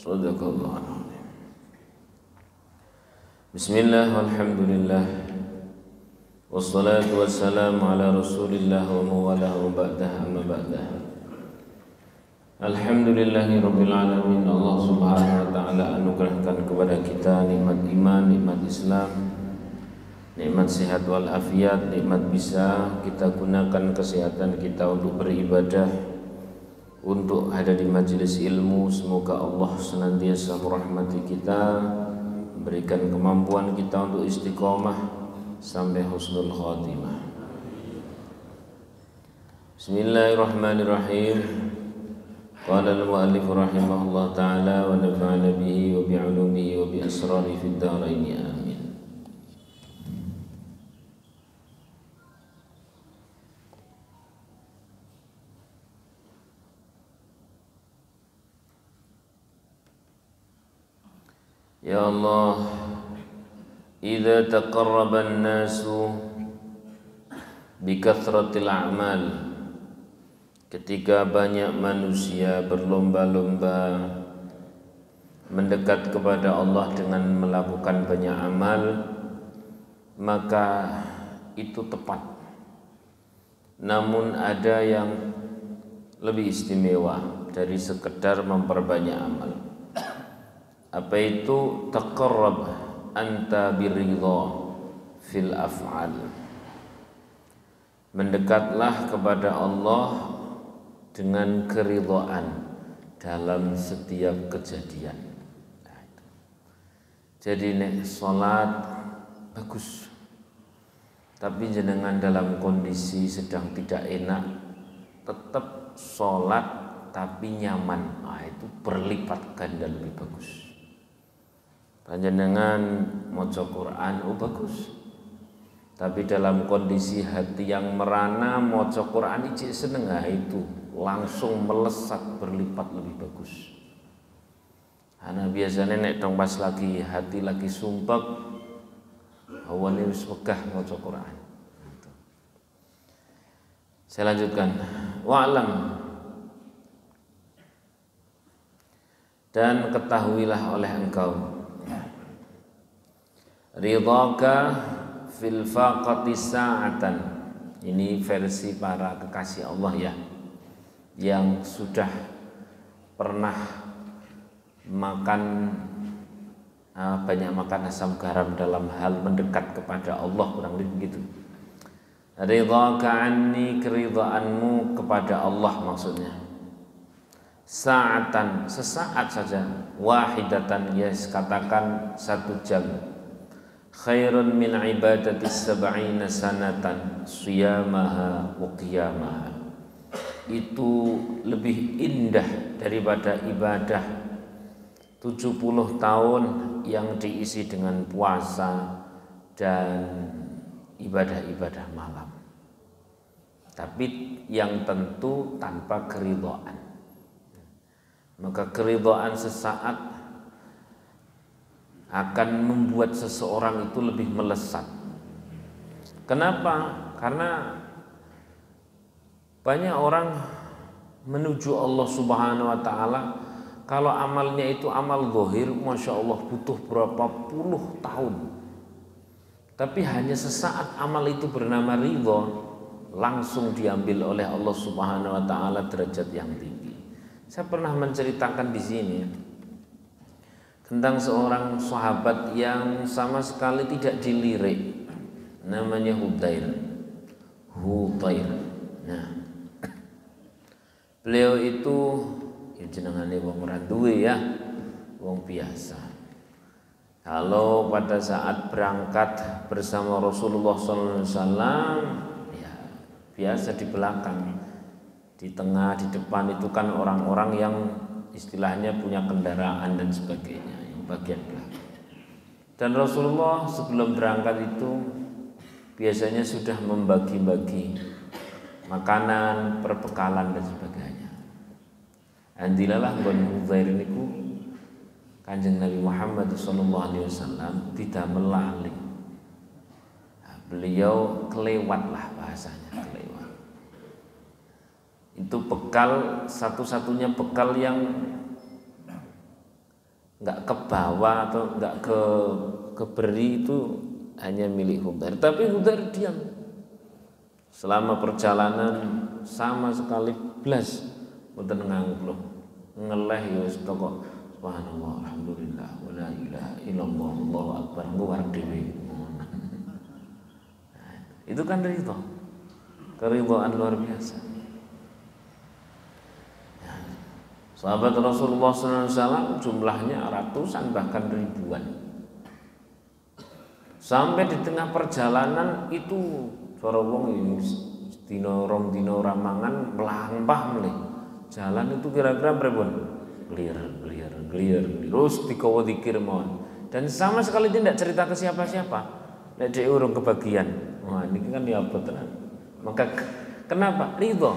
Sadaqallahu alazim. Bismillah walhamdulillah wassalatu wassalamu ala rasulillah wa mawalah wa ba'dah amma ba'dah. Alhamdulillahi rabbil alamin. Allah subhanahu wa ta'ala anugerahkan kepada kita nikmat iman, nikmat Islam, nikmat sehat wal afiat, nikmat bisa kita gunakan kesehatan kita untuk beribadah, untuk ada di majelis ilmu. Semoga Allah senantiasa merahmati kita, berikan kemampuan kita untuk istiqomah sampai husnul khatimah. Bismillahirrahmanirrahim. Qala al-mu'allif rahimahullah ta'ala wa nafa'ana bihi wa bi'ulumihi wa bi asrari fid dharain amin. Ya Allah, idza taqarraba an-nasu bi kathratil a'mal, ketika banyak manusia berlomba-lomba mendekat kepada Allah dengan melakukan banyak amal, maka itu tepat. Namun ada yang lebih istimewa dari sekedar memperbanyak amal. Apa itu? Taqarrab anta biridha fil af'al. Mendekatlah kepada Allah dengan keridhaan dalam setiap kejadian. Jadi nek salat bagus, tapi jenengan dalam kondisi sedang tidak enak, tetap salat tapi nyaman, itu berlipat ganda lebih bagus. Panjenengan maca Quran, bagus, tapi dalam kondisi hati yang merana, maca Quran ijek seneng, itu langsung melesat berlipat lebih bagus. Karena biasanya nek dong pas lagi hati lagi sumpek, hawane wis wegah maca Quran. Saya lanjutkan. Wa'lam, dan ketahuilah oleh engkau, ridhaka fil faqati sa'atan. Ini versi para kekasih Allah ya, yang sudah pernah makan banyak makan asam garam dalam hal mendekat kepada Allah, kurang lebih begitu. Ridhaka anni, keridhaanmu kepada Allah maksudnya. Sa'atan, sesaat saja. Wahidatan, yes, katakan 1 jam. Khairun min ibadatis sab'ina sanatan siyamaha wa qiyamaha. Itu lebih indah daripada ibadah 70 tahun yang diisi dengan puasa dan ibadah-ibadah malam. Tapi yang tentu tanpa keridhaan. Maka keridhaan sesaat akan membuat seseorang itu lebih melesat. Kenapa? Karena banyak orang menuju Allah Subhanahu wa ta'ala, kalau amalnya itu amal zahir, Masya Allah butuh berapa puluh tahun. Tapi hanya sesaat amal itu bernama ridho, langsung diambil oleh Allah Subhanahu wa ta'ala derajat yang tinggi. Saya pernah menceritakan di sini tentang seorang sahabat yang sama sekali tidak dilirik, namanya Hudayr. Nah, beliau itu jenengane wong ora duwe ya, wong biasa. Kalau pada saat berangkat bersama Rasulullah SAW, ya biasa di belakang, di tengah, di depan itu kan orang-orang yang istilahnya punya kendaraan dan sebagainya, yang bagian belakang. Dan Rasulullah sebelum berangkat itu biasanya sudah membagi-bagi makanan, perbekalan dan sebagainya. Andilalah nggon Hudzair niku Kanjeng Nabi Muhammad SAW tidak melalui. Beliau kelewat lah bahasanya, kelewat. Itu bekal, satu-satunya bekal yang nggak ke bawah atau nggak keberi itu hanya milik Hudair. Tapi Hudair diam selama perjalanan sama sekali blas mboten ngangluh ngeleh ya wis toko subhanallah alhamdulillah wala ilaha illallah Allahu akbar nguwar dhewe. Itu kan ridho, keridhaan luar biasa. Sahabat Rasulullah SAW jumlahnya ratusan bahkan ribuan. Sampai di tengah perjalanan itu cara wong dina rong dina ramangan melampah melih. Jalan itu kira-kira pripun? Glir. Terus dikowo dikir mawon. Dan sama sekali tidak cerita ke siapa-siapa. Nek dhek urung kebagian. Wah, ini kan ya apa tenan. Maka kenapa? Ridho.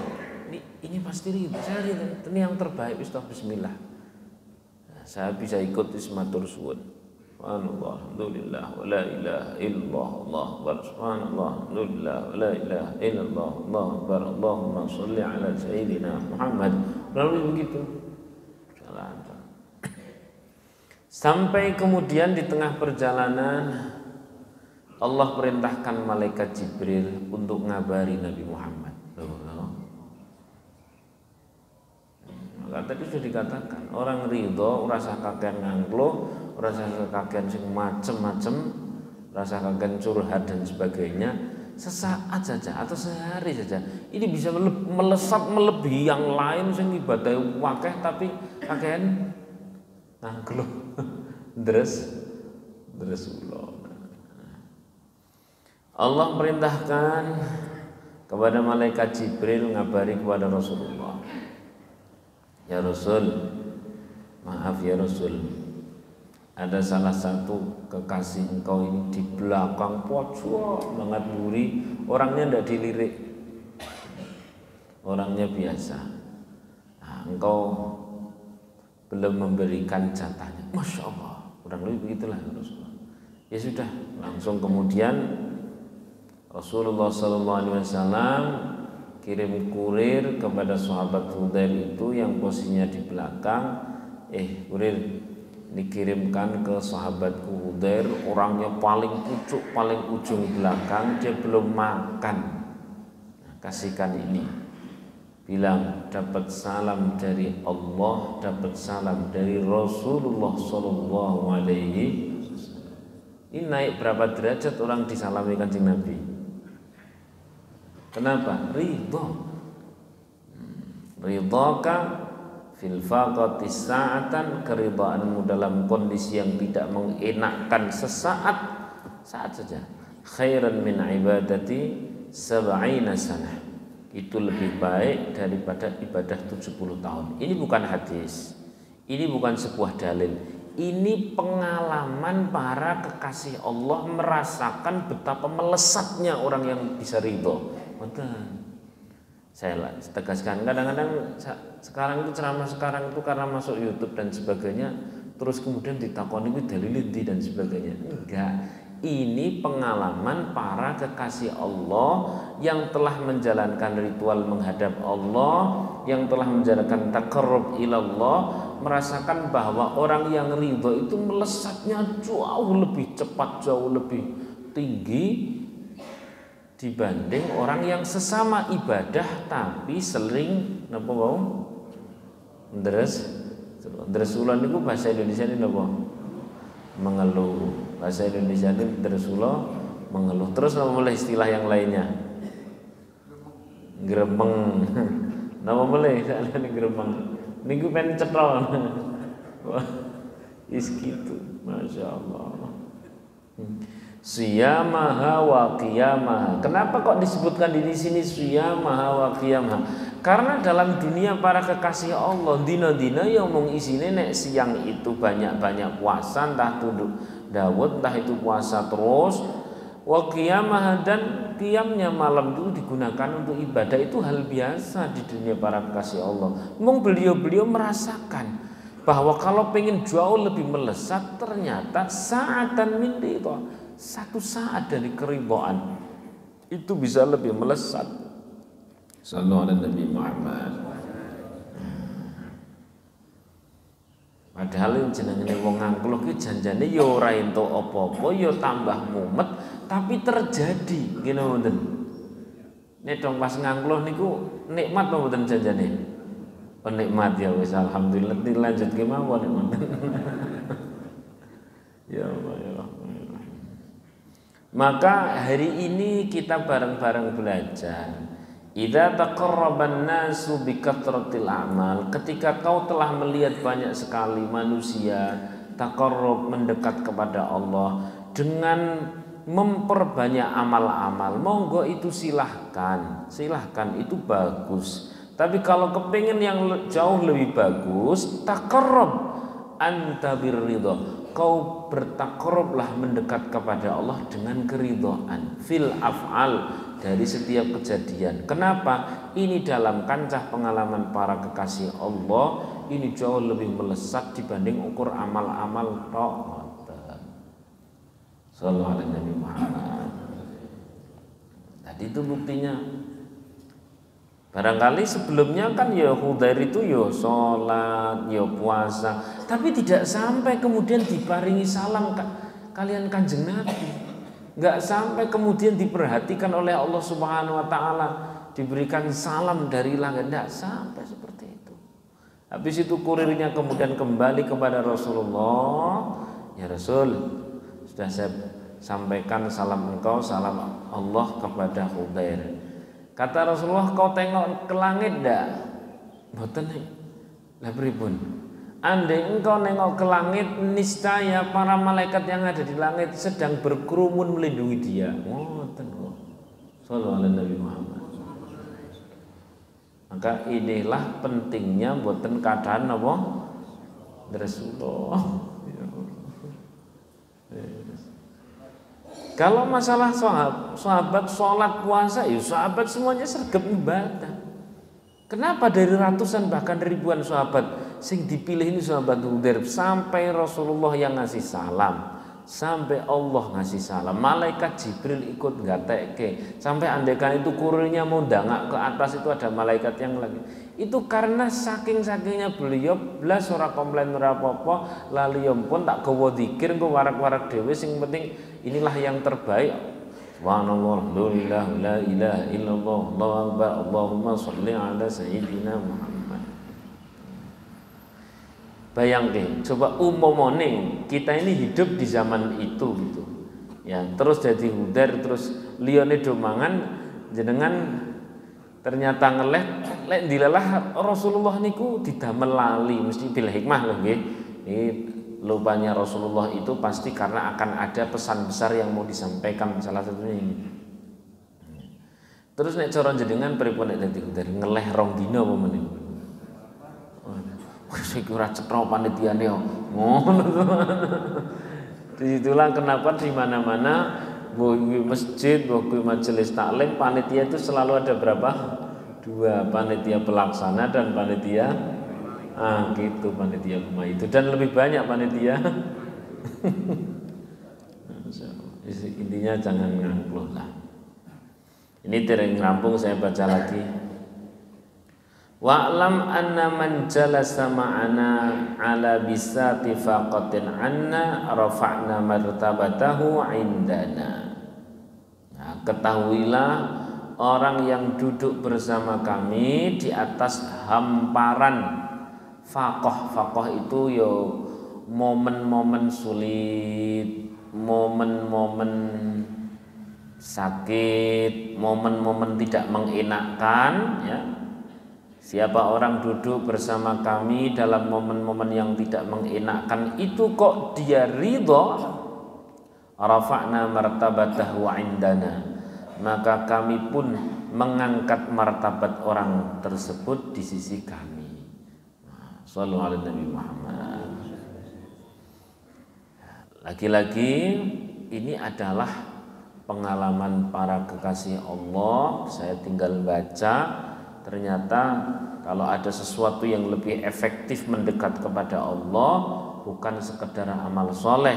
Ini pasti ridho. Saya ridho. Ini yang terbaik. Bismillah. Nah, saya bisa ikut ismatur suwun. Subhanallah, alhamdulillah, wa la ilaha illallah, Allah akbar. Subhanallah, alhamdulillah, wa la ilaha illallah, Allah akbar. Allahumma sholli ala sayyidina Muhammad. Lalu begitu. Jalan. Sampai kemudian di tengah perjalanan Allah perintahkan malaikat Jibril untuk ngabari Nabi Muhammad. Maka tadi sudah dikatakan orang ridho rasa kakean nganglo, rasa kakean sing macem-macem, rasa kakean curhat dan sebagainya sesaat saja atau sehari saja. Ini bisa melesat melebihi yang lain sing ibadah wakeh tapi kakean nganglo. Deres Allah perintahkan kepada malaikat Jibril ngabari kepada Rasulullah. Ya Rasul, maaf ya Rasul, ada salah satu kekasih engkau ini di belakang pojok banget buri, orangnya tidak dilirik, orangnya biasa. Nah, engkau belum memberikan jatahnya. Masya Allah, kurang lebih begitulah Rasulullah. Ya sudah, langsung kemudian Rasulullah SAW kirim kurir kepada sahabat Hudair itu yang posisinya di belakang. Kurir dikirimkan ke sahabatku Hudair, orangnya paling pucuk, paling ujung belakang, dia belum makan. Nah, kasihkan ini, bilang dapat salam dari Allah, dapat salam dari Rasulullah Sallallahu Alaihi Wasallam. Ini naik berapa derajat orang disalami Kanjeng Nabi? Kenapa? Ridho. Ridhoka fil faqati sa'atan, keridhaanmu dalam kondisi yang tidak mengenakkan sesaat, saat saja. Khairan min ibadati sab'ina sanah. Itu lebih baik daripada ibadah 70 tahun. Ini bukan hadis. Ini bukan sebuah dalil. Ini pengalaman para kekasih Allah merasakan betapa melesatnya orang yang bisa ridho. Saya tegaskan, kadang-kadang sekarang itu ceramah sekarang itu karena masuk YouTube dan sebagainya, terus kemudian ditakoni itu dalil dan sebagainya. Enggak, ini pengalaman para kekasih Allah yang telah menjalankan ritual menghadap Allah, yang telah menjalankan taqarrub ilallah, merasakan bahwa orang yang ridho itu melesatnya jauh lebih cepat, jauh lebih tinggi dibanding orang yang sesama ibadah tapi sering napa wau ndresulan niku bahasa Indonesia ini napa mengeluh, bahasa Indonesia ini ndresulo mengeluh. Terus napa mulai istilah yang lainnya gremeng napa mulai salane gremeng niku pen cetol is gitu, masya Allah. Siyamaha wa qiyamaha. Kenapa kok disebutkan di sini siyamaha wa qiyamaha? Karena dalam dunia para kekasih Allah dina-dina yang mung isine nek siang itu banyak-banyak puasa, entah tunduk Daud, entah itu puasa terus. Wa qiyamaha, dan qiyamnya malam itu digunakan untuk ibadah, itu hal biasa di dunia para kekasih Allah. Mung beliau-beliau merasakan bahwa kalau pengen jauh lebih melesat ternyata sa'atan min ridha, satu saat dari keridhaan itu bisa lebih melesat. Sallallahu alaihi Nabi Muhammad. Padahal jenenge wong ngangkluh ki janjane ya ora entuk apa-apa, ya tambah mumet, tapi terjadi ngene wonten. Nek dong pas ngangkluh niku nikmat apa mboten janjane? Penikmat ya wis alhamdulillah dilanjutke mawon nek wonten. Ya Allah ya Allah. Maka hari ini kita bareng-bareng belajar. Idza taqarraban nasu bi kathratil a'mal, ketika kau telah melihat banyak sekali manusia taqarrub mendekat kepada Allah dengan memperbanyak amal-amal, monggo itu silahkan itu bagus. Tapi kalau kepingin yang jauh lebih bagus, taqarrab anta birridha, kau bertakarrublah mendekat kepada Allah dengan keridhaan fil af'al, dari setiap kejadian. Kenapa? Ini dalam kancah pengalaman para kekasih Allah ini jauh lebih melesat dibanding ukur amal-amal tok. Sallallahu alaihi Nabi Muhammad. Tadi itu buktinya. Barangkali sebelumnya kan ya Khudair itu ya sholat, ya puasa, tapi tidak sampai kemudian diparingi salam kalian Kanjeng Nabi. Enggak sampai kemudian diperhatikan oleh Allah Subhanahu wa taala, diberikan salam dari langit, enggak sampai seperti itu. Habis itu kurirnya kemudian kembali kepada Rasulullah, ya Rasul, sudah saya sampaikan salam engkau, salam Allah kepada Khudair. Kata Rasulullah, kau tengok ke langit enggak? Mboten nek. Lah pripun? Andai engkau nengok ke langit, niscaya para malaikat yang ada di langit sedang berkerumun melindungi dia. Ngoten kok. Sallallahu alaihi Nabi Muhammad. Maka inilah pentingnya mboten keadaan apa? Rasulullah. Kalau masalah sahabat sholat puasa, ya sahabat semuanya sergap ibadah. Kenapa dari ratusan bahkan ribuan sahabat sing dipilih ini sahabat Khudair, sampai Rasulullah yang ngasih salam, sampai Allah ngasih salam, malaikat Jibril ikut ngatekke, sampai andaikan itu kurirnya mau dangak ke atas itu ada malaikat yang lagi. Itu karena saking-sakingnya beliau blas ora komplain ora apa-apa, laliyom pun tak gawa zikir nggo warak-warak dhewe, sing penting inilah yang terbaik. Subhanallah, la ilaha illallah, Allahu akbar, Allahumma sholli ala sayyidina Muhammad. Bayangke, coba umumane kita ini hidup di zaman itu gitu. Ya, terus jadi Khudair, terus liyane do mangan jenengan ternyata ngeleh lek dilelah Rasulullah niku didamel lali, mesti bil hikmah lho nggih. Ini lupanya Rasulullah itu pasti karena akan ada pesan besar yang mau disampaikan, salah satunya ini. Terus nek cara jenengan pripun nek dadi Khudair ngeleh rong dina apa meneh? Wis iki ora cetha panitiane kok. Ngono. Disitulah kenapa di mana-mana kuwi masjid, kuwi majelis taklim, panitia itu selalu ada berapa? 2, panitia pelaksana dan panitia gitu, panitia rumah itu, dan lebih banyak panitia. Intinya jangan ngangkluh lah. Ini dereng rampung, saya baca lagi. Wa'lam anna man jalasa ma'ana ala bisati faqatin anna rafa'na martabatahu indana. Nah, ketahuilah orang yang duduk bersama kami di atas hamparan faqah itu yo momen-momen sulit, momen-momen sakit, momen-momen tidak mengenakkan ya. Siapa orang duduk bersama kami dalam momen-momen yang tidak mengenakkan itu kok dia ridho, rafa'na martabatahu indana, maka kami pun mengangkat martabat orang tersebut di sisi kami. Sallallahu alaihi Nabi Muhammad. Lagi-lagi ini adalah pengalaman para kekasih Allah. Saya tinggal baca, ternyata kalau ada sesuatu yang lebih efektif mendekat kepada Allah, bukan sekedar amal soleh,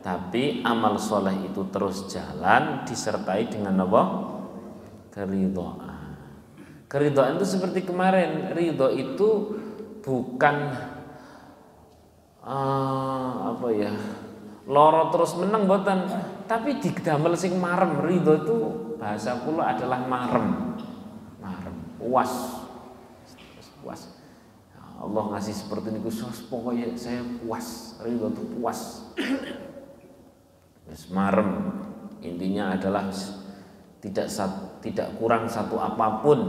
tapi amal soleh itu terus jalan disertai dengan apa? Keridhaan. Keridhaan itu seperti kemarin, ridho itu bukan apa ya, loro terus meneng mboten, tapi didamel sing marem. Ridho itu bahasa kula adalah marem. Marem, puas. Allah ngasih seperti niku, pokoknya saya puas. Ridho itu puas. Wis marem. Intinya adalah tidak kurang satu apapun.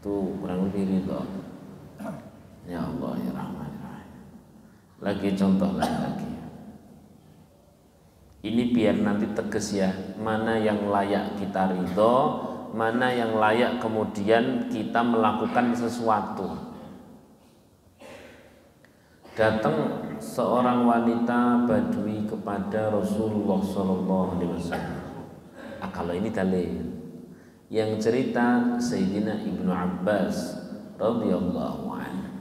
Itu kurang lebih ridho. Ya Allah ya Rahman ya Rahim. Lagi contoh lagi. Ini biar nanti tegas ya, mana yang layak kita ridho, mana yang layak kemudian kita melakukan sesuatu. Datang seorang wanita Badui kepada Rasulullah SAW. Kalau ini dalil. Yang cerita Sayyidina Ibnu Abbas radhiyallahu anhu.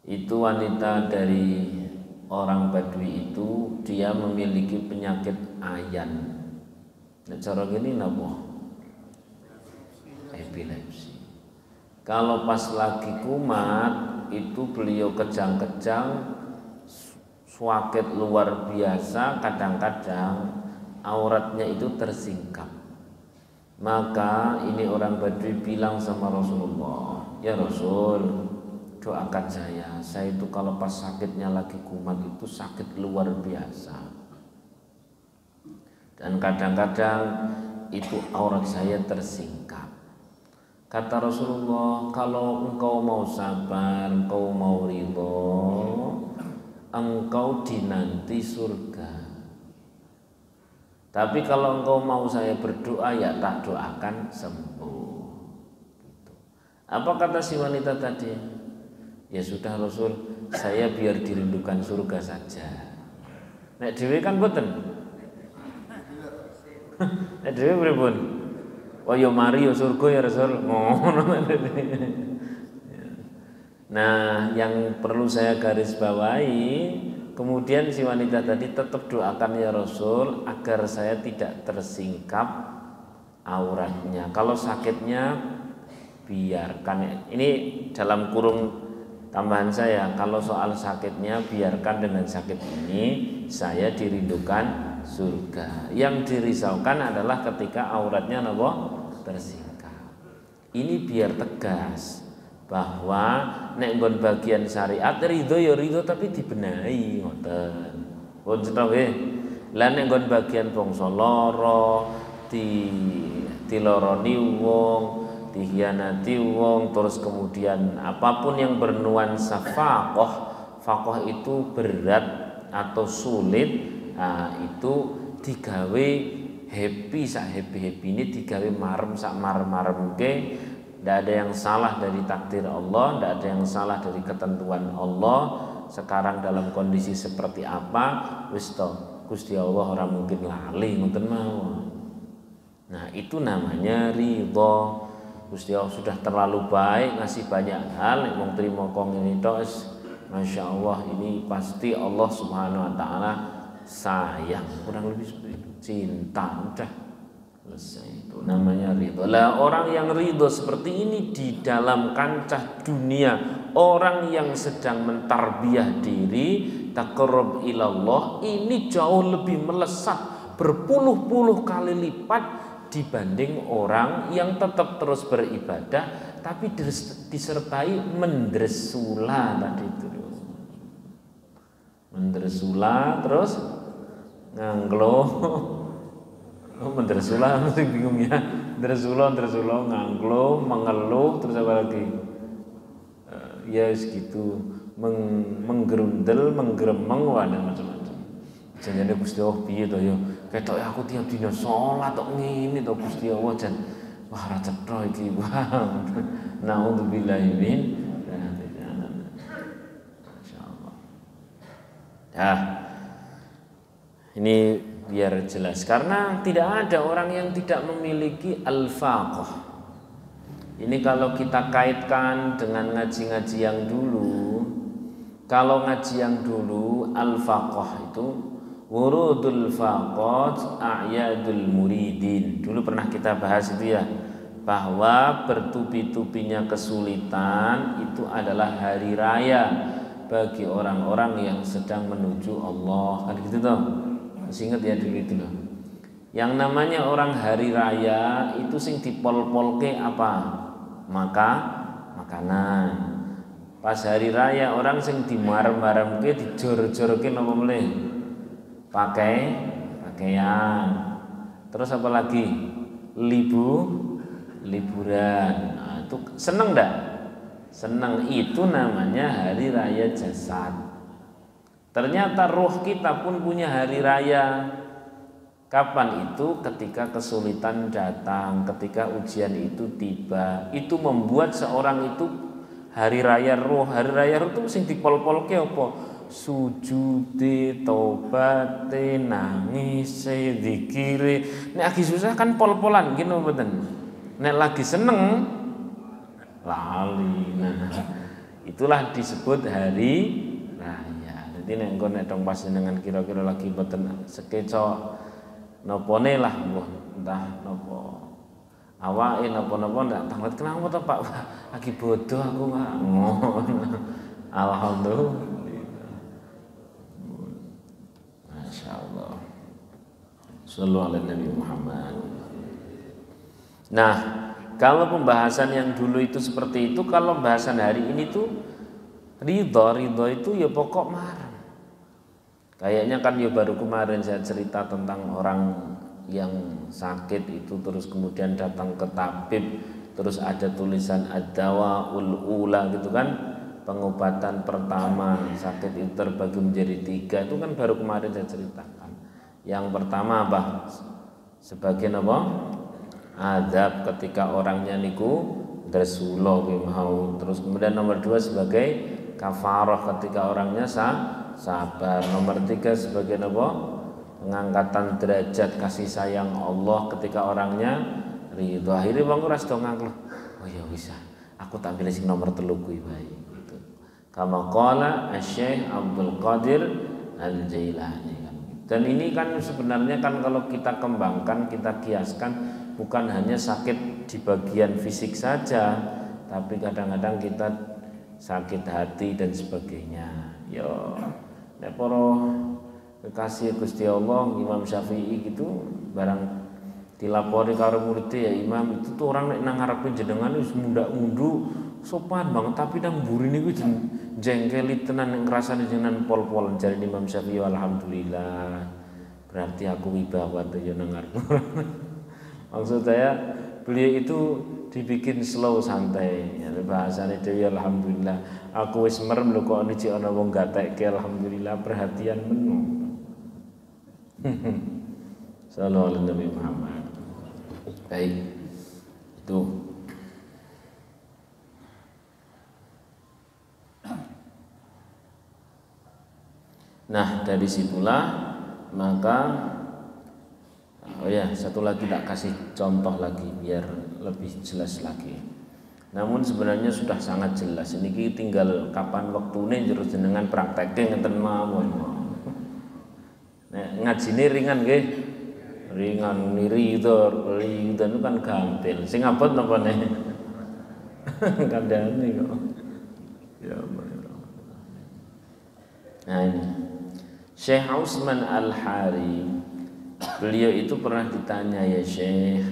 Itu wanita dari orang Badui itu, dia memiliki penyakit ayan. Nah, cara gini napa? Epilepsi. Kalau pas lagi kumat itu beliau kejang-kejang, suaket luar biasa, kadang-kadang auratnya itu tersingkap. Maka ini orang Badui bilang sama Rasulullah, ya Rasul, doakan saya itu kalau pas sakitnya lagi kumat itu sakit luar biasa, dan kadang-kadang itu aurat saya tersingkap. Kata Rasulullah, kalau engkau mau sabar, engkau mau ridho, engkau dinanti surga. Tapi kalau engkau mau saya berdoa, ya tak doakan sembuh. Apa kata si wanita tadi? Ya sudah Rasul, saya biar dirindukan surga saja. Nek dhewe kan boten. Nek dhewe pripun? Oh ya mari ya surga ya Rasul. Ngono. Nah, yang perlu saya garis bawahi, kemudian si wanita tadi tetap doakan ya Rasul agar saya tidak tersingkap auratnya. Kalau sakitnya biarkan. Ini dalam kurung tambahan saya, kalau soal sakitnya biarkan, dengan sakit ini saya dirindukan surga. Yang dirisaukan adalah ketika auratnya tersingkap. Ini biar tegas bahwa nek nggon bagian syariat ridho ya ridho tapi dibenahi ngoten. Pun cetha nggih. Lah nek nggon bagian bangsa lara diloroni wong, dihianati wong, terus kemudian apapun yang bernuansa faqih itu berat atau sulit, nah itu digawe happy sak happy ini, digawe marem sak marem ke. Tidak ada yang salah dari takdir Allah, tidak ada yang salah dari ketentuan Allah. Sekarang dalam kondisi seperti apa, wis to Gusti Allah ora mungkin lali ngoten mawon. Nah itu namanya ridho. Gusti Allah sudah terlalu baik, ngasih banyak hal, wong trimo kong ini tok, masya Allah, ini pasti Allah Subhanahu Wa Taala sayang, kurang lebih seperti itu, cinta, udah selesai. Itu namanya ridho. Lah orang yang ridho seperti ini di dalam kancah dunia, orang yang sedang mentarbiyah diri, taqarrub ilallah, ini jauh lebih melesat berpuluh-puluh kali lipat dibanding orang yang tetap terus beribadah tapi disertai mendresula tadi itu. Mendresula terus nganglo. Mendresula mesti bingung ya. Dresula nganglo, mengeluh, terus apa lagi? Ya segitu, menggerundel, menggeremeng, dan macam-macam. Jangan Gusti Allah piye to ya. Ketok aku tiap dina salat tok ngene to Gusti Allah jan. Wah ra cetha iki. Wah. Nauzubillahi min Masyaallah. Ya. Ini biar jelas, karena tidak ada orang yang tidak memiliki al-faqih. Ini kalau kita kaitkan dengan ngaji-ngaji yang dulu. Kalau ngaji yang dulu al-faqih itu wurudul faqat a'yadul muridin. Dulu pernah kita bahas itu ya, bahwa bertubi-tubinya kesulitan itu adalah hari raya bagi orang-orang yang sedang menuju Allah. Kan gitu toh. Masih ingat ya dulu itu loh. Yang namanya orang hari raya itu sing dipol-polke apa? Makanan. Pas hari raya orang sing dimarem-maremke dijor-jorke napa meneh? Pakaian. Terus apa lagi? Liburan. Nah, itu seneng enggak? Seneng, itu namanya hari raya jasad. Ternyata roh kita pun punya hari raya. Kapan itu? Ketika kesulitan datang, ketika ujian itu tiba. Itu membuat seorang itu hari raya roh. Hari raya roh itu sing dipol-polke apa? Sujude, tobaté, nangise, zikire. Nek lagi susah kan pol-polan gini mboten. Nek lagi seneng lali. Nah, itulah disebut hari raya. Jadi nek engko nek dong panjenengan kira-kira lagi mboten sekeco nopone lah entah nopo awake napa-napa ndak tanglet kenapa to Pak? Lagi bodoh aku nggak ngono. Alhamdulillah. Masya Allah. Sallallahu alaihi Nabi Muhammad. Nah, kalau pembahasan yang dulu itu seperti itu, kalau pembahasan hari ini tuh ridho itu ya pokok marah. Kayaknya kan ya baru kemarin saya cerita tentang orang yang sakit itu terus kemudian datang ke tabib, terus ada tulisan ad-dawa ul-ula gitu kan, pengobatan pertama sakit itu terbagi menjadi 3, itu kan baru kemarin saya ceritakan. Yang pertama apa? Sebagian apa? Adab ketika orangnya niku dresulo mau. Terus kemudian nomor 2 sebagai kafarah ketika orangnya sabar. Nomor 3 sebagai apa? Pengangkatan derajat kasih sayang Allah ketika orangnya ridho. Akhirnya bang ras dong ngangkleh. Oh ya bisa. Aku tak pilih sing nomor 3 kuwi wae gitu. Kama qala Asy-Syaikh Abdul Qadir Al-Jailani kan. Dan ini kan sebenarnya kan kalau kita kembangkan, kita kiaskan bukan hanya sakit di bagian fisik saja, tapi kadang-kadang kita sakit hati dan sebagainya. Yo nek para kekasih Gusti Allah Imam Syafi'i gitu barang dilapori karo muridnya, ya Imam itu tuh orang nek nang ngarepe jenengan wis mundak-mundu sopan banget tapi nang mburine kuwi jengkeli tenan nek ngrasani jenengan pol-pol. Jare Imam Syafi'i alhamdulillah berarti aku wibawa tuh ya nang ngarep. Maksud saya beliau itu dibikin slow santai ya, bahasane dhewe alhamdulillah aku wis merem lho kok niki ana wong gatekke alhamdulillah perhatian penuh. Sallallahu alaihi Nabi Muhammad. Baik. Itu. Nah, dari situlah maka oh ya, satu lagi tak kasih contoh lagi biar lebih jelas lagi. Namun sebenarnya sudah sangat jelas. Ini tinggal kapan waktune jero jenengan praktekke ngeten mawon. Nek ngajine ringan nggih. Ringan ridho itu kan gampil. Sing abot napa nek? Kandhane kok. Ya Allah. Nah ini Syekh Utsman Al-Hari, beliau itu pernah ditanya, ya Syekh,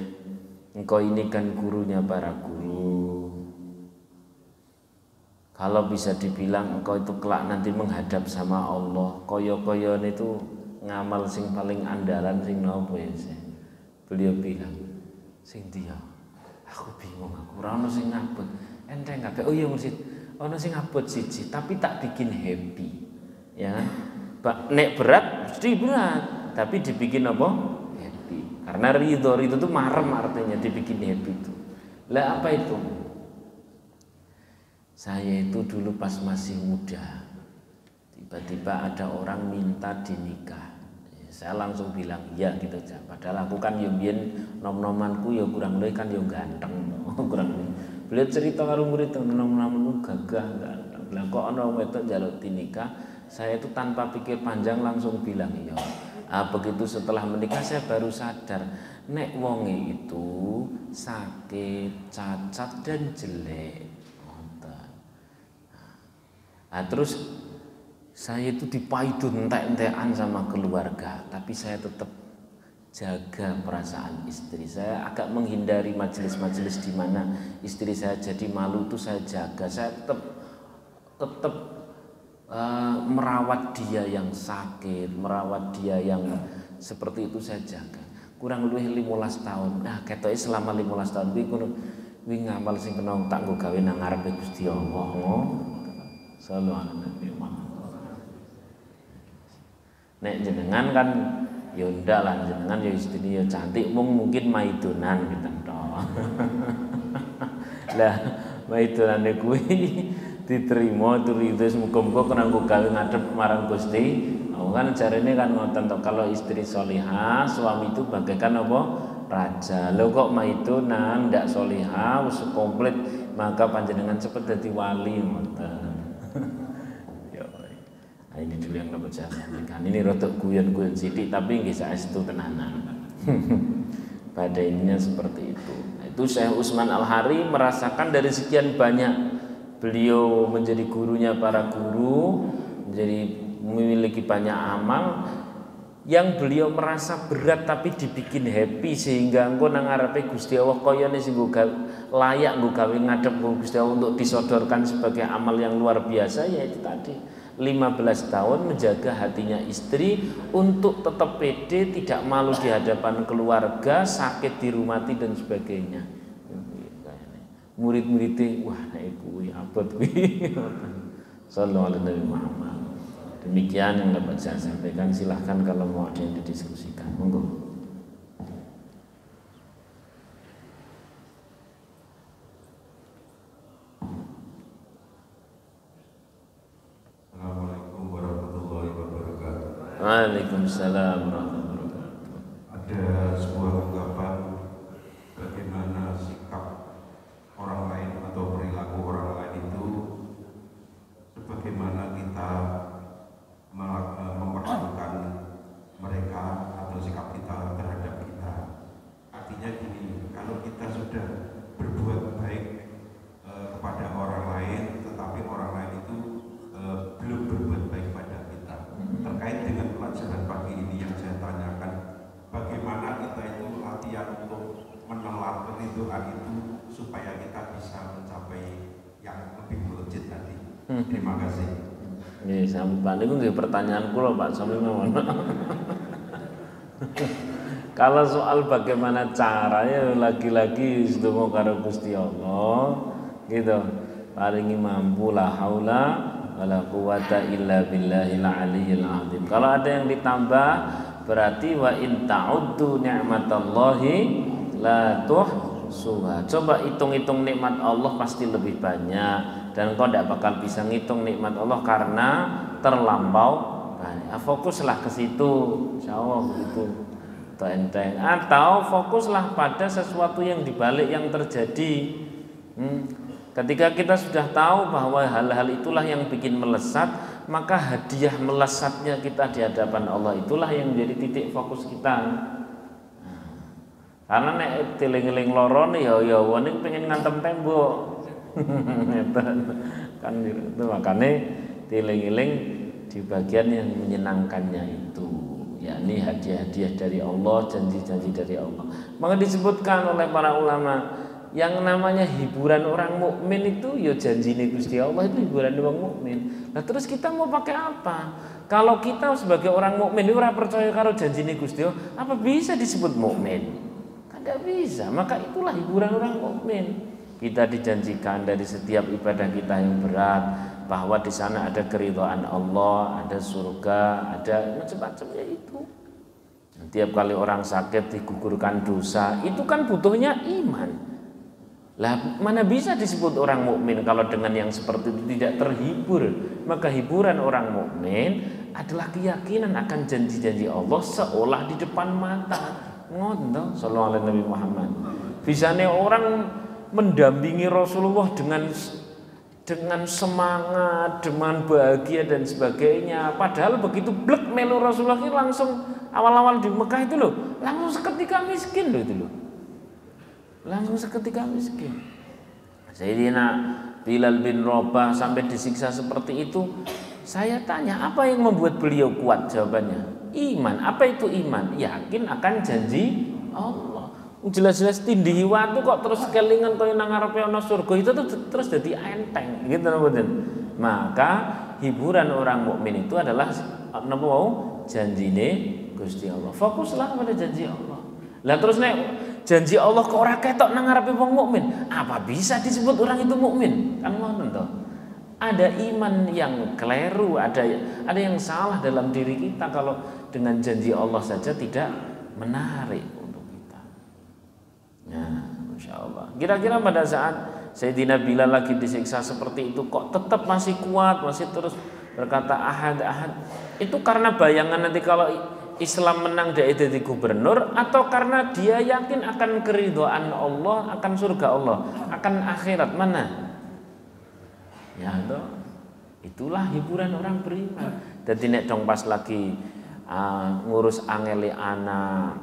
engkau ini kan gurunya para guru. Kalau bisa dibilang engkau itu kelak nanti menghadap sama Allah, koyo-koyon itu ngamal sing paling andalan sing nopo ya Syekh? Beliau bilang, sing dia, aku bingung, aku ora ono sing ngabot. Enteng kabeh. Oh iya mursid, ono sing ngabot siji, tapi tak bikin happy. Ya. Nek berat mesti berat, tapi dibikin apa? Happy. Karena ridho itu marem artinya dibikin happy itu. Lah apa itu? Saya itu dulu pas masih muda, tiba-tiba ada orang minta dinikah. Saya langsung bilang iya gitu aja. Padahal aku kan yo biyen nom-nomanku yo kurang luwih kan yo ganteng, kurang luwih. Beliau cerita karo murid nom-nomanku gagah ganteng. Lah kok ana wong wedok njaluk dinikah, saya itu tanpa pikir panjang langsung bilang iya. Begitu setelah menikah saya baru sadar nek wonge itu sakit, cacat dan jelek. Terus Saya itu dipaidu entek-entekan sama keluarga, tapi saya tetap jaga perasaan istri. Saya agak menghindari majelis-majelis di mana istri saya jadi malu, itu saya jaga. Saya tetap merawat dia yang sakit, merawat dia yang seperti itu saya jaga. Kurang lebih 15 tahun. Nah, ketoke selama 15 tahun kuwi ngamal sing kena tak nggo gawe nang ngarepe Gusti Allah. Sallallahu alaihi wasallam. Nek jenengan kan ya ndak lah, jenengan ya istri ya cantik, mungkin maidunan gitu toh. Lah maidunane kuwi diterima turis muga-muga kena gawe ngadep marang Gusti. Kan jarene kan ngoten to, kalau istri solihah, suami itu bagaikan apa? Raja. Lho kok maidunan ndak solihah wis komplit, maka panjenengan cepet dadi wali ngoten. Nah, ini dulu yang dapat saya sampaikan. Ini rotok guyon-guyon sidik tapi nggih saestu tenanan. Pada ininya seperti itu. Nah, itu Syekh Utsman Al-Hari merasakan dari sekian banyak beliau menjadi gurunya para guru, menjadi memiliki banyak amal yang beliau merasa berat tapi dibikin happy sehingga engko nang ngarepe Gusti Allah koyone sing layak nggo gawe ngadep Gusti Allah untuk disodorkan sebagai amal yang luar biasa, yaitu tadi 15 tahun menjaga hatinya istri untuk tetap pede, tidak malu di hadapan keluarga, sakit dirumati dan sebagainya. Murid-muridnya, wah naik kuwi abot kuwi. Sallallahu alaihi Muhammad. Demikian yang dapat saya sampaikan. Silahkan kalau mau ada yang didiskusikan. Monggo. Waalaikumsalam warahmatullahi wabarakatuh. Ada sebuah ungkapan bagaimana sikap orang lain atau perilaku orang lain itu sebagaimana kita memperlakukan mereka atau sikap kita terhadap kita. Artinya gini, kalau kita sudah berbuat baik kepada orang lain, tetapi orang lain itu belum berbuat baik pada kita. Terkait dengan pelajaran pagi ini yang saya tanyakan, bagaimana kita itu latihan untuk menelan kerinduan itu supaya kita bisa mencapai yang lebih melejit tadi. Terima kasih. Nggih, sampeyan niku nggih pertanyaan kula Pak Sami mawon. Kalau soal bagaimana caranya, lagi-lagi sedonga karo Gusti Allah gitu. Paringi mampu, la haula wala quwata illa billahil aliyil azim. Kalau ada yang ditambah berarti wa in ta'uddu ni'matallahi la tuhsuha. Coba hitung-hitung nikmat Allah pasti lebih banyak, dan kau tidak bakal bisa ngitung nikmat Allah karena terlampau banyak. Fokuslah ke situ, insyaallah begitu. Enteng. Atau fokuslah pada sesuatu yang dibalik yang terjadi. Ketika kita sudah tahu bahwa hal-hal itulah yang bikin melesat, maka hadiah melesatnya kita di hadapan Allah itulah yang menjadi titik fokus kita. Karena nek teling-eling lorone ya wong pengen ngantem tembok. Kan itu makanya teling-eling di bagian yang menyenangkannya itu, yakni hadiah-hadiah dari Allah, janji-janji dari Allah. Maka disebutkan oleh para ulama, yang namanya hiburan orang mukmin itu ya janjine Gusti Allah, itu hiburan orang mukmin. Nah terus kita mau pakai apa? Kalau kita sebagai orang mukmin ora percaya karo janjine Gusti Allah, apa bisa disebut mukmin? Tidak bisa. Maka itulah hiburan orang mukmin. Kita dijanjikan dari setiap ibadah kita yang berat bahwa di sana ada keridhaan Allah, ada surga, ada macam-macamnya itu. Tiap kali orang sakit digugurkan dosa, itu kan butuhnya iman. Lah mana bisa disebut orang mukmin kalau dengan yang seperti itu tidak terhibur? Maka hiburan orang mukmin adalah keyakinan akan janji-janji Allah seolah di depan mata. Ngono sallallahu alaihi Nabi Muhammad. Bisane orang mendampingi Rasulullah dengan semangat, dengan bahagia dan sebagainya. Padahal begitu blek melu Rasulullah itu langsung awal-awal di Mekah itu loh, langsung seketika miskin loh itu loh. Langsung seketika miskin. Sayyidina Bilal bin Rabah sampai disiksa seperti itu, Saya tanya, apa yang membuat beliau kuat? Jawabannya, iman. Apa itu iman? Yakin akan janji Allah. Jelas-jelas tindih watu kok terus kelingan koyo nang ngarepe ana surga itu tuh terus jadi enteng gitu mboten. Maka hiburan orang mukmin itu adalah napa mau janjine Gusti Allah. Fokuslah pada janji Allah. Lah terus nek janji Allah kok ora ketok nang ngarepe wong mukmin, apa bisa disebut orang itu mukmin? Kan ngoten to. Ada iman yang keliru, ada yang salah dalam diri kita kalau dengan janji Allah saja tidak menarik untuk kita. Nah, Masya Allah. Kira-kira pada saat Sayyidina Bilal lagi disiksa seperti itu kok tetap masih kuat, masih terus berkata ahad. Itu karena bayangan nanti kalau Islam menang dia jadi gubernur, atau karena dia yakin akan keridhaan Allah, akan surga Allah, akan akhirat? Mana? Ya toh, itulah hiburan orang beriman. Dadi nek dong pas lagi ngurus angeli anak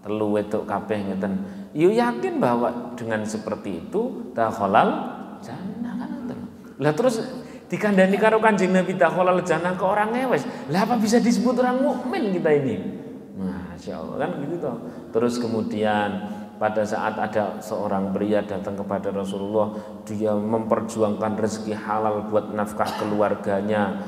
telu wedok kabeh ngeten, yo yakin bahwa dengan seperti itu dakhalal jannah kan ngoten. Lah terus dikandani karo Kanjeng Nabi dakhalal jannah ke orang ngewes. Lah apa bisa disebut orang mukmin kita ini? Masya Allah kan gitu toh. Terus kemudian pada saat ada seorang pria datang kepada Rasulullah, dia memperjuangkan rezeki halal buat nafkah keluarganya.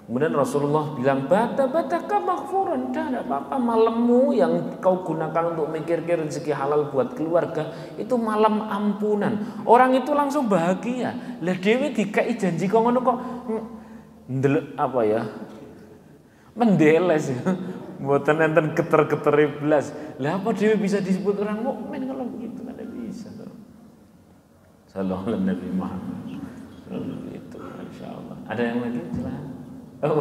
Kemudian Rasulullah bilang, bata-bataka maghfuran, dah tidak apa-apa, malammu yang kau gunakan untuk mikir-mikir rezeki halal buat keluarga itu malam ampunan. Orang itu langsung bahagia. Lah dewe dikai janji kok ngono kok apa ya? Mendeles ya. Mboten enten geter-geter belas. Lah apa dhewe bisa disebut orang mukmin kalau begitu? Tidak bisa. Sallallahu alaihi Nabi Muhammad. Itu insyaallah. Ada yang lagi? Silakan. Oh.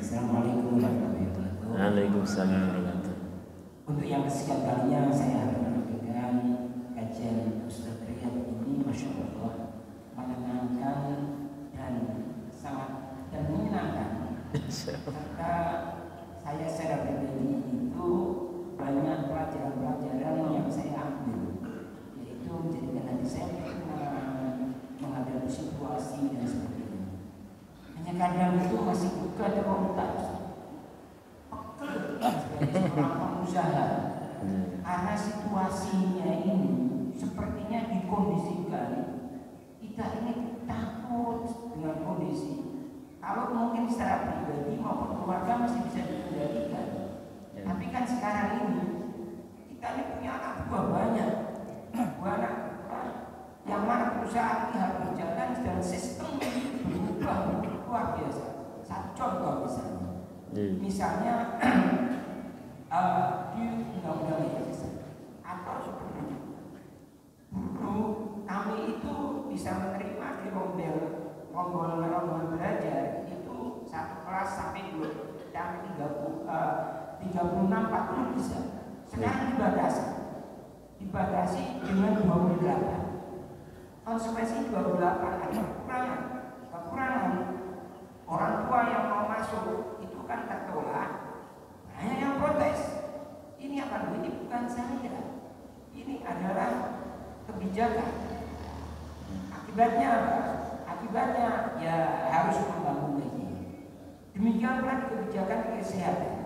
Assalamualaikum warahmatullahi wabarakatuh. Waalaikumsalam warahmatullahi wabarakatuh. Untuk yang kesekian kalinya saya menyampaikan kajian Ustaz Riyad ini, Masya Allah, menenangkan dan sangat dan menyenangkan. Serta saya secara pribadi itu banyak pelajaran-pelajaran yang saya ambil, yaitu menjadikan hati saya menghadapi situasi dan sebagainya. Hanya kadang itu masih buka terkontak sebagai seorang pengusaha, karena situasinya ini sepertinya dikondisikan kita ini takut dengan kondisi. Kalau mungkin secara pribadi maupun keluarga masih bisa dikendalikan, tapi kan sekarang ini kita ini punya anak buah banyak, anak yang mana perusahaan ini harus berjalan dan sistem berubah luar biasa. Satu contoh misalnya di undang-undang legislasi atau sebelumnya dulu kami itu bisa menerima di rombongan belajar itu satu kelas sampai 36-40 bisa. Sekarang dibatasi dengan 28. Konsekuensi 28 ada kekurangan orang tua yang mau masuk itu kan tertolak. Hanya yang protes. Ini apa? Ini bukan saya. Ini adalah kebijakan. Akibatnya apa? Akibatnya ya harus membangun lagi. Demikian pula kebijakan kesehatan.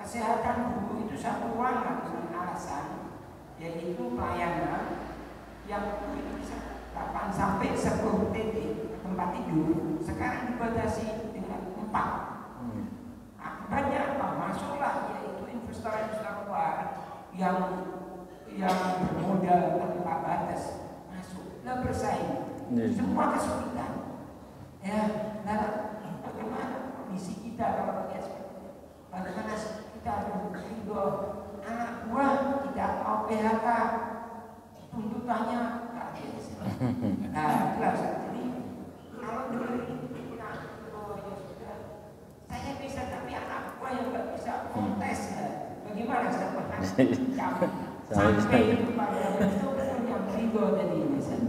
Kesehatan dulu itu satu ruangan dengan alasan yaitu pelayanan yang itu bisa 8 sampai 10 titik tempat tidur. Sekarang dibatasi dengan 4. Akibatnya apa? Masuklah yaitu investor-investor luar yang bermodal tanpa batas masuk dan bersaing. Semua kesulitan. Ya, nah bagaimana kondisi kita kalau kita seperti itu? Bagaimana kita ridho anak buah kita mau PHK tuntutannya nggak biasa. Nah, jelas jadi kalau dulu kita saya bisa tapi anak buah yang nggak bisa kontes ya. Bagaimana saya pernah sampai kepada betul-betul yang ridho tadi misalnya.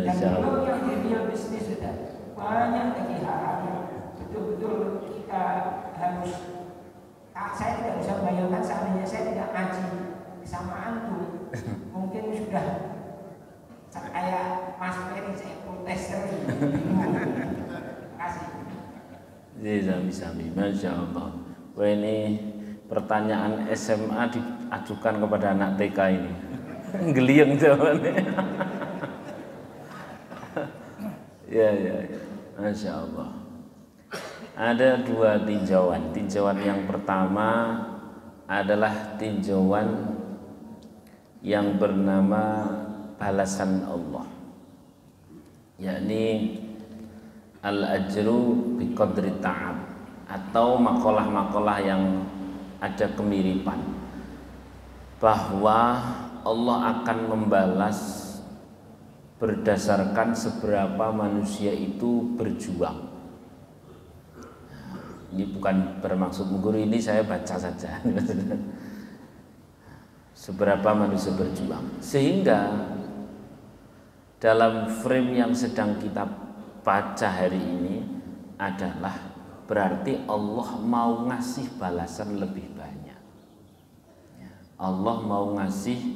Dan kalau yang dunia bisnis sudah banyak lagi hal-hal yang betul-betul kita harus Saya tidak bisa bayangkan seandainya saya tidak ngaji sama antum, mungkin sudah kayak Mas Ferry saya protes bingung. Terima kasih. Sami, Masya Allah. Wah, ini pertanyaan SMA diajukan kepada anak TK ini. Geliang jawabannya. Ya. Masya Allah. Ada dua tinjauan. Tinjauan yang pertama adalah tinjauan yang bernama balasan Allah, yakni al-ajru biqadri ta'ab, atau makalah-makalah yang ada kemiripan bahwa Allah akan membalas berdasarkan seberapa manusia itu berjuang. Ini bukan bermaksud menggurui, ini saya baca saja. Seberapa manusia berjuang, sehingga dalam frame yang sedang kita baca hari ini adalah berarti Allah mau ngasih balasan lebih banyak. Allah mau ngasih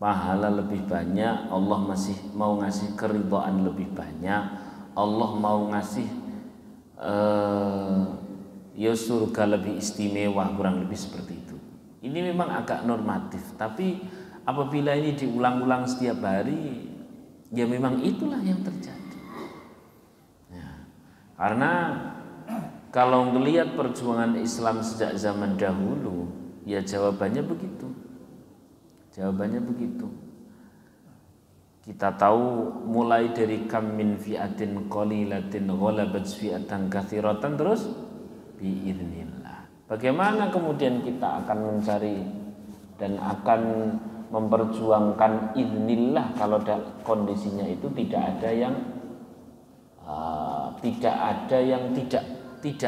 pahala lebih banyak, Allah masih mau ngasih keridhaan lebih banyak, Allah mau ngasih ya surga lebih istimewa, kurang lebih seperti itu. Ini memang agak normatif, tapi apabila ini diulang-ulang setiap hari, ya memang itulah yang terjadi. Ya, karena kalau melihat perjuangan Islam sejak zaman dahulu, ya jawabannya begitu. Jawabannya begitu. Kita tahu mulai dari kam min fi'atin qalilatin ghalabat fi'atan katsiratan, terus biiznillah. Bagaimana kemudian kita akan mencari dan akan memperjuangkan iznillah kalau kondisinya itu tidak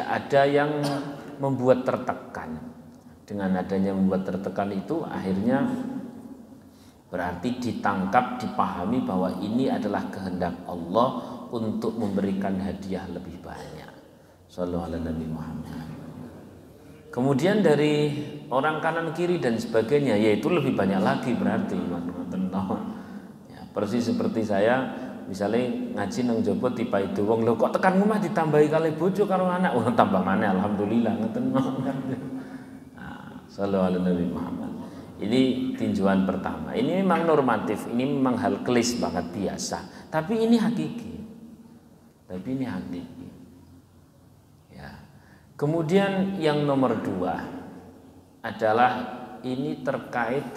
ada yang membuat tertekan. Dengan adanya membuat tertekan itu akhirnya berarti ditangkap, dipahami bahwa ini adalah kehendak Allah untuk memberikan hadiah lebih banyak. Shallallahu alaihi Nabi Muhammad. Kemudian dari orang kanan kiri dan sebagainya, yaitu lebih banyak lagi berarti. Ya, persis seperti saya misalnya ngaji nang jopo tipai wong lho kok tekan rumah ditambahi kali bojo karo anak, tambah maneh alhamdulillah ngoten. Shallallahu alaihi Nabi Muhammad. Ini tinjauan pertama. Ini memang normatif, ini memang hal kelis banget biasa. Tapi ini hakiki. Ya. Kemudian yang nomor dua adalah ini terkait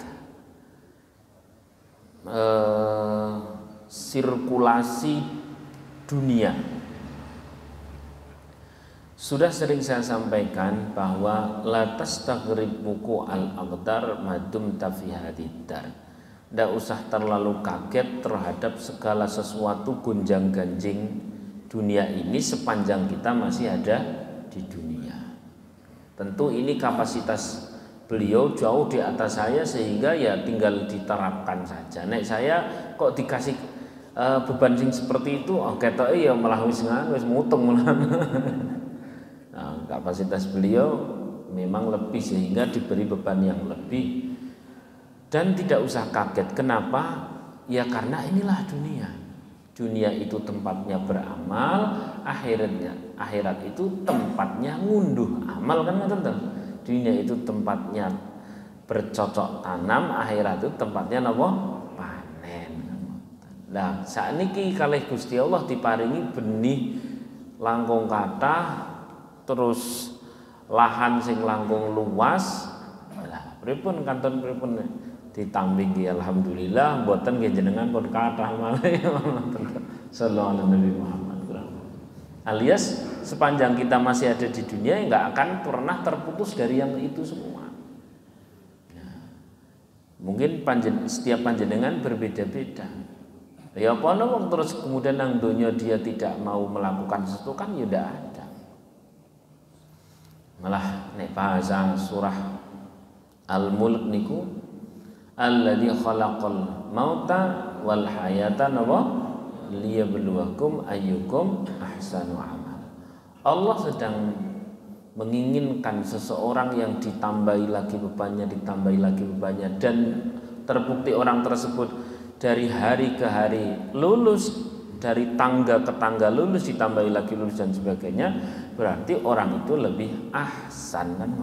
sirkulasi dunia. Sudah sering saya sampaikan bahwa la tastaghrib wuku al-aqdar madum tafihadidar. Tidak usah terlalu kaget terhadap segala sesuatu gonjang-ganjing dunia ini sepanjang kita masih ada di dunia. Tentu ini kapasitas beliau jauh di atas saya sehingga ya tinggal diterapkan saja. Nek saya kok dikasih beban sing seperti itu, ketoke ya malah wis mutung malah. Nah, kapasitas beliau memang lebih sehingga diberi beban yang lebih dan tidak usah kaget. Kenapa? Ya karena inilah dunia. Dunia itu tempatnya beramal, akhirat itu tempatnya ngunduh amal, kan teman-teman. Dunia itu tempatnya bercocok tanam, akhirat itu tempatnya napa? Panen. Nah, sakniki kalih Gusti Allah diparingi benih langkung kathah, terus lahan sing langkung luas. Lah pripun kanton pripun ditambing ya alhamdulillah, mboten nggih jenengan pun kathah malih. Sallallahu alaihi Nabi Muhammad. Alias sepanjang kita masih ada di dunia enggak akan pernah terputus dari yang itu semua. Nah, mungkin setiap panjenengan berbeda-beda. Ya apa wong terus kemudian nang donya dia tidak mau melakukan sesuatu kan ya ndak ada. Malah nek bahasa surah Al-Mulk niku alladzi khalaqal mauta wal hayata liyabluwakum ayyukum ahsanu amal. Allah sedang menginginkan seseorang yang ditambahi lagi bebannya, dan terbukti orang tersebut dari hari ke hari lulus, dari tangga ke tangga lulus, ditambahi lagi lulus dan sebagainya, berarti orang itu lebih ahsan kan.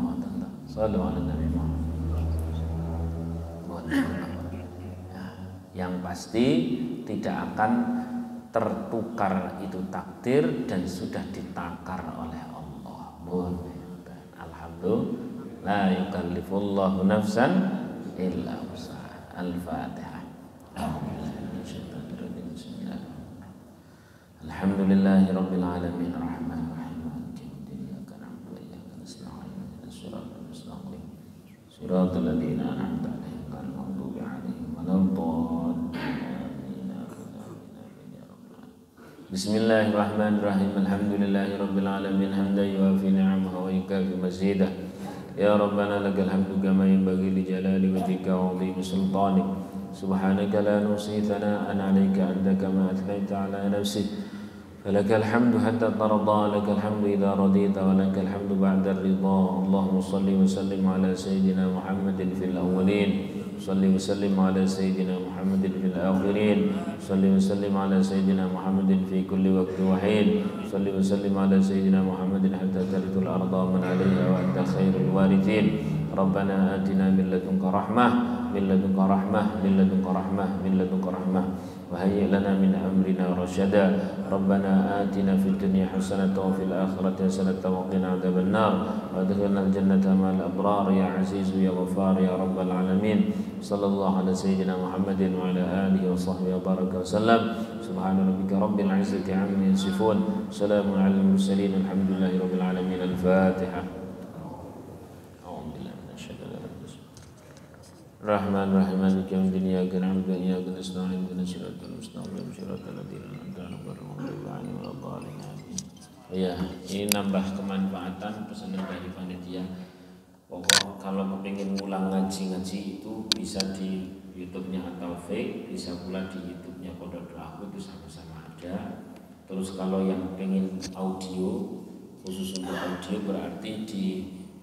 Sallallahu alaihi wasallam. Yang pasti tidak akan tertukar itu takdir dan sudah ditakar oleh Allah. Alhamdulillah, la yukallifullahu nafsan illa wus'aha. Al-Fatihah. Alhamdulillahi rabbil alamin arrahmanir rahim maliki yaumiddin iyyaka na'budu wa iyyaka nasta'in ihdinas siratal mustaqim siratal ladzina an'amta 'alaihim ghairil maghdubi 'alaihim waladdallin. Bismillahirrahmanirrahim. Alhamdulillahi rabbil alamin hamdan yuwafi ni'amahu wa yukafi mazidah. Ya Rabbana lakal hamdu kama yanbaghi li jalali wajhika wa 'azimi sultanik. Subhanaka la nuhsi thana'an 'alaika anta kama athnayta 'ala nafsik. Falakal hamdu hatta tarda, lakal hamdu idza radita, wa lakal hamdu ba'da ridha. Allahumma shalli wa sallim ala sayyidina Muhammadin fil awwalin, salli wa sallim ala sayyidina Muhammadin fil akhirin, salli wa sallim ala sayyidina Muhammadin fi kulli waqtin wa hin, salli wa sallim ala sayyidina Muhammadin hatta tarithul arda man 'alayha wa anta khairul warithin. Rabbana atina min ladunka rahmah, min ladunka rahmah, min ladunka rahmah, min ladunka rahmah, wa hayyi lana min amrina rasyada. Rabbana atina fid dunya hasanatan wa fil akhirati hasanatan wa qina adzabannar, wa adkhilna al-jannata ma'al abrar ya aziz ya ghaffar ya rabbal alamin. Sallallahu ala sayyidina Muhammadin wa ala alihi wa sahbihi wa baraka wasallam. Subhana rabbika rabbil izzati amma yasifun, salamun alal mursalin, alhamdulillahi rabbil alamin. Al-Fatihah. Rahman Rahim Maliki yaumiddin iyyaka na'budu wa iyyaka nasta'in ihdinas siratal mustaqim siratal ladzina an'amta 'alaihim ghairil maghdubi 'alaihim waladdallin. Ya, ini nambah kemanfaatan pesanan dari panitia. Pokok kalau kepingin ngulang ngaji itu bisa di YouTube-nya At-Taufik, bisa pula di YouTube-nya Pondok Doaku, itu sama-sama ada. Terus kalau yang pengen audio, khusus untuk audio, berarti di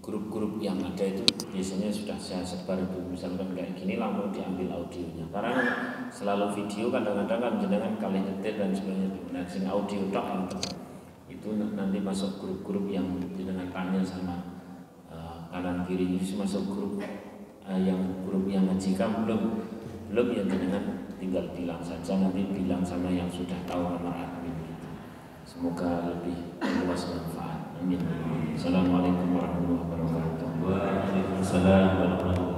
grup-grup yang ada itu biasanya sudah saya sebar itu, misalkan kayak gini langsung diambil audionya, karena selalu video kadang-kadang kan jenengan kali nyetir dan sebagainya. Nah, sing audio tok itu nanti masuk grup-grup yang jenengan tanya sama kanan kiri, itu masuk grup yang grup yang ngajikan belum ya, jenengan tinggal bilang saja, nanti bilang sama yang sudah tahu nomor admin gitu. Semoga lebih luas manfaat. Amin. Assalamualaikum warahmatullahi wabarakatuh. Waalaikumsalam warahmatullahi wabarakatuh.